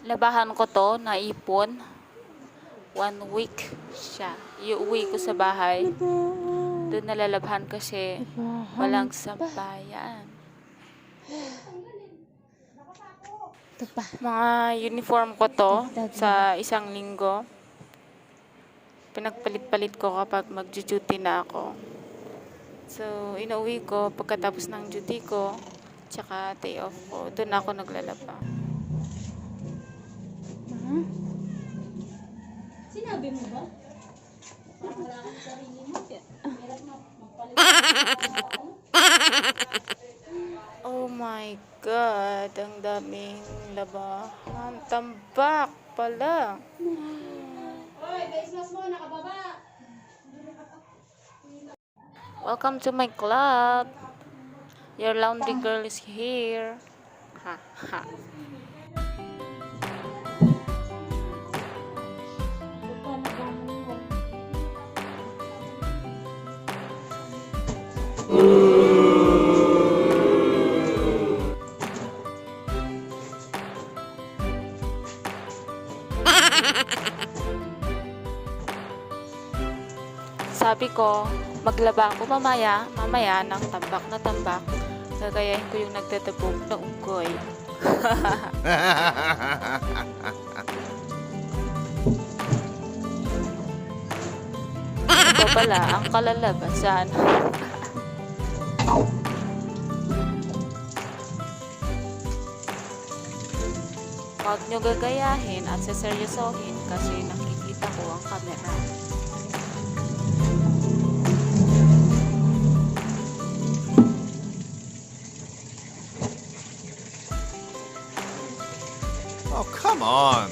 Labahan ko to, naipon. 1 week siya. Iuwi ko sa bahay. Doon nalalabhan kasi walang sampayan. Mga uniform ko to sa isang linggo. Pinagpalit-palit ko kapag mag-duty na ako. So, inuwi ko pagkatapos ng duty ko, tsaka day off ko. Doon ako naglalaba. Sinabi mo ba? Wala kang sarili mo. Hirap na magpalit. Oh my God, ang daming labahan. Tambak pala. Hoy, face mo, nakababa. Welcome to my club. Your laundry girl is here. Ha, ha. Sabi ko, maglaba ako mamaya ng tambak na tambak. Gagayahin ko yung nagdadabog na unggoy. Ito pala ang kalalabasan. Huwag nyo gagayahin at seseryosohin kasi nakikita ko ang kamera. Oh, come on.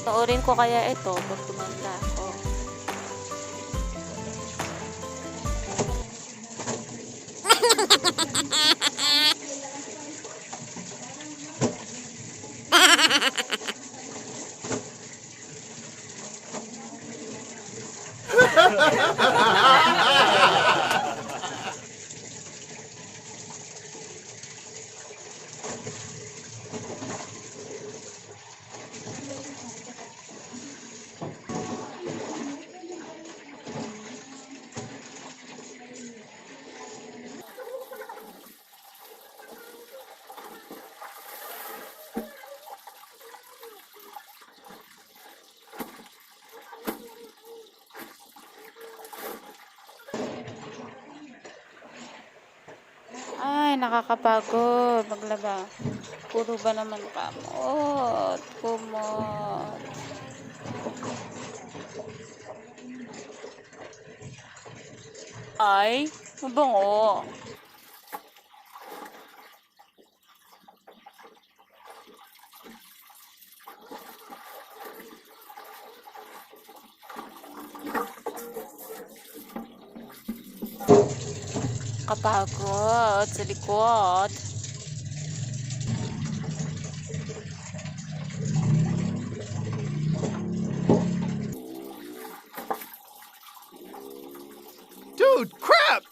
Noorin ko kaya ito pag tumanda ako. Ay, nakakapagod maglaba. Puro ba naman kamot, kumot. Ay, mabango. Kapagod sa likod. Dude, crap!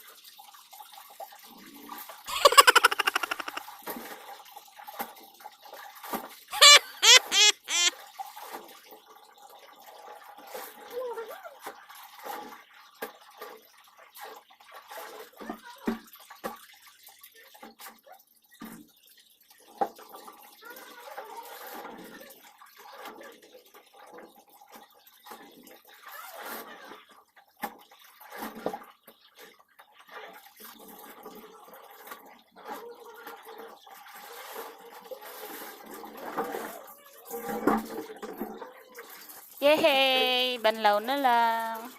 Yehey! Banlaw na lang.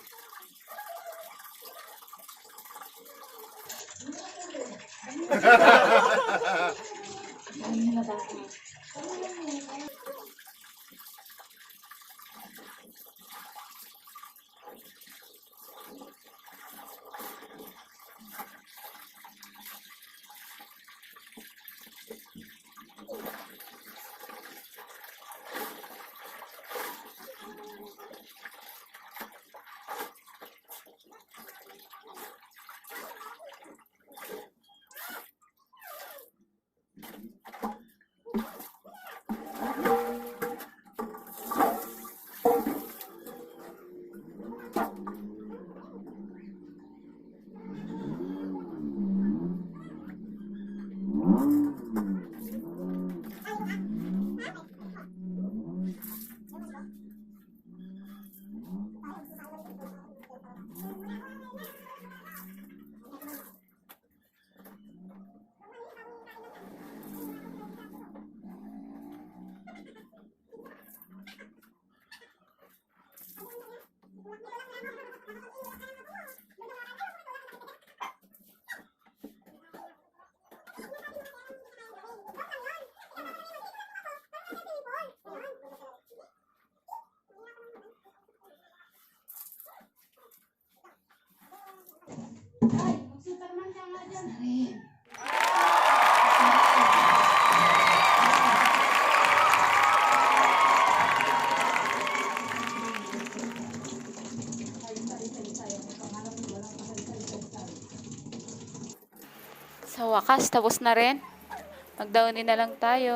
wakas, tapos na rin. Mag-downy na lang tayo.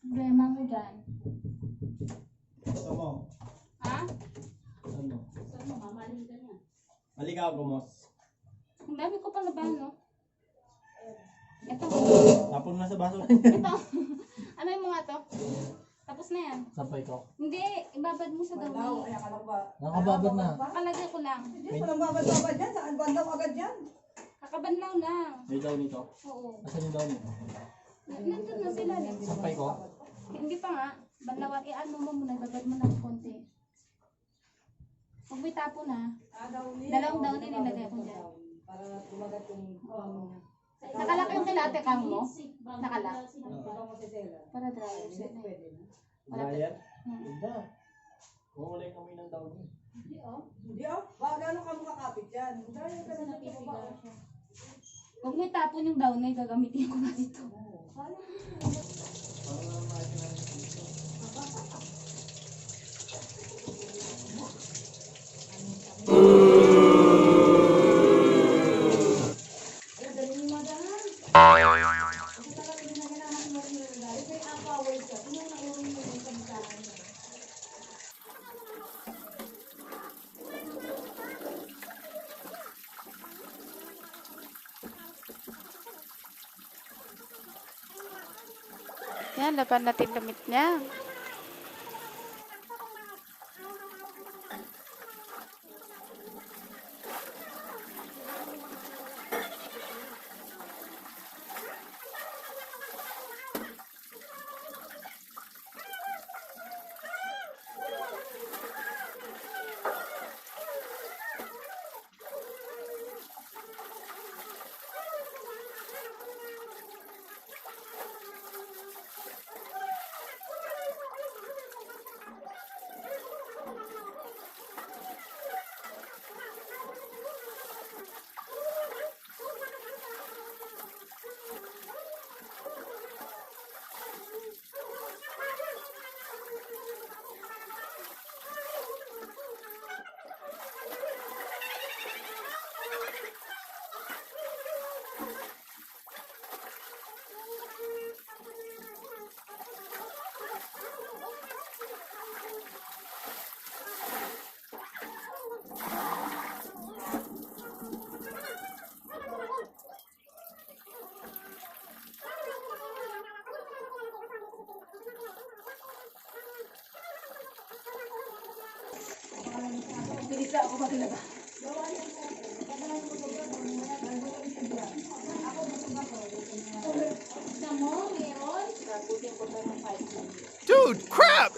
Problema mo dyan. Gusto mo? Ha? Ano? Saan mo? Mamaling ka niya. Maligaw ko, Mos. Ang dami ko pa laban, no? Ito. Tapon na sa baso. Ito. Ano yung mga to? Tapos na yan. Sampay ko. Hindi, ibabad mo sa dami. Nakababad na. Kakalagay ko lang. Hindi, walang babad-babad yan. Saan bandaw agad yan? Kakabanlaw lang. May daw nito. Oo. Asan yung daw nito? Nandun na sila. Sampay ko. Hindi pa nga. Banlawan, ano mo muna, ibabad mo ng konti. Pag may tapo na, dalawang daw nilagay ko dyan. Para tumagat yung Nakalak yung kilate kang mo? Nakalak. baka mo si Sela. Para dry. Pwede na. Dryer? Hmm. Ganda. Kung wala yung kami ng daw niya. Hindi oh. Ba, gano'n ka makakapit yan. Dahil ka na Napipiga siya. Huwag may tapon yung daw na gagamitin ko na ito. Parang naman makikita dito. Ay, dali mo madahan. Kasi talaga ginaganahan mo rin yung dahil. Kaya ang power ka. Kung yung naurong mo yung kabisahan mo. Yan, laban natin damit niya. Bilis ako pa talaga. Isa mo, meron? Dude, crap!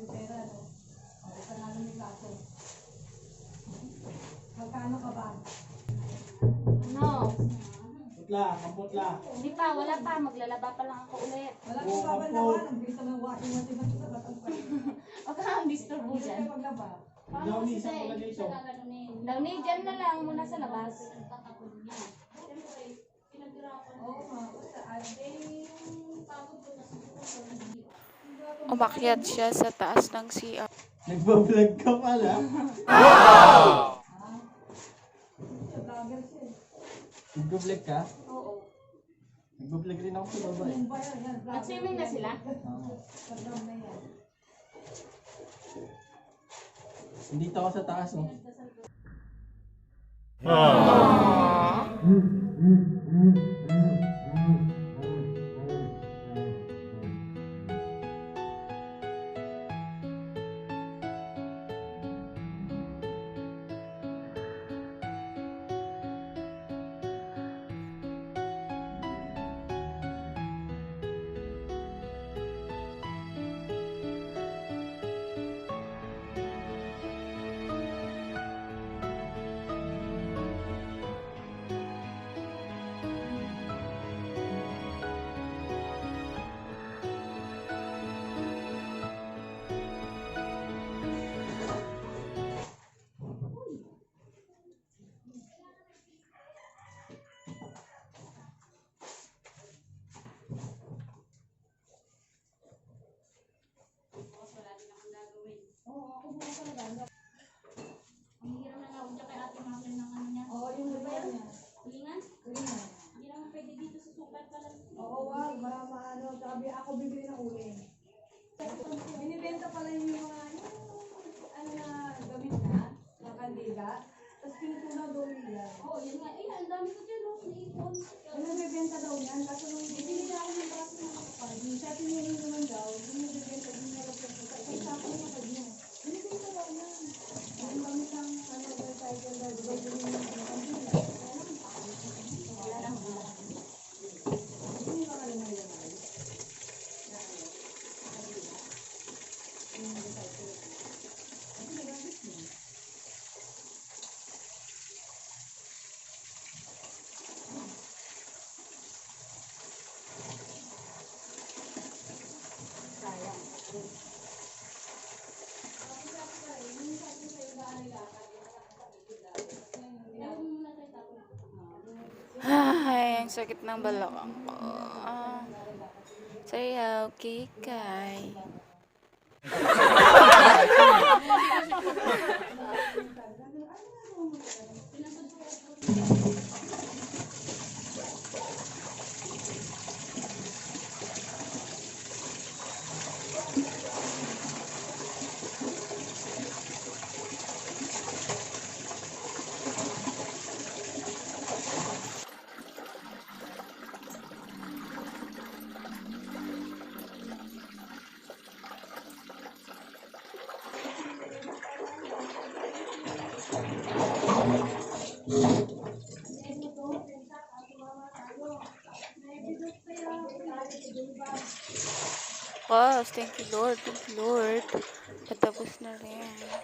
Pera, no? O, isa namin yung kaso. Magkano ka ba? No. Putla, kamputla. Hindi pa, wala pa. Maglalaba pa lang ako ulit. Wala kang babalawan. Ang bisa ng washing machine natin sa batang pa. Huwag kang disturbo Hindi dyan. tayo maglaba. Daw ni isang pala dito. Daw ni dyan na lang muna sa labas. Oo nga. Basta, Umakyat siya sa taas ng CR. Nagbablog ka pala. vlogger siya eh. Nagbablog ka? Oo. Nagbablog rin ako sa baba eh. Mumbai, yan. Nag-swimming na sila? Oo. Pagdam na yan. Nandito ako sa taas oh. Ang hirap na nga kay ate Marlene ng ano niya. Oo, yung iba yan. Kulingan? Kulingan. Hindi naman pwede dito sa sukat pala. Oo, wag. Baka maano. Sabi ako bibili ng uli. Binibenta pala yung mga ano na gamit na kandila. Tapos pinutunaw daw nila. Oo, yun nga. Eh, ang dami ko dyan, oh. Naipon. Ano bibenta daw yan? Kaso nung bibili na ako ng braso ng kapal. Yung sa atin yung naman daw, yung nagbibenta, yung nalagpapita. Isang sako yung kapal niya. Binibenta daw yan. Yung gamit ng ano, recycle daw. Diba yung kandila? Wala lang. Hindi yung mga limay yan. Ay, ang sakit ng balakang ko. Sayaw, kikay. Yes, thank you Lord, thank you Lord. Patapos na rin.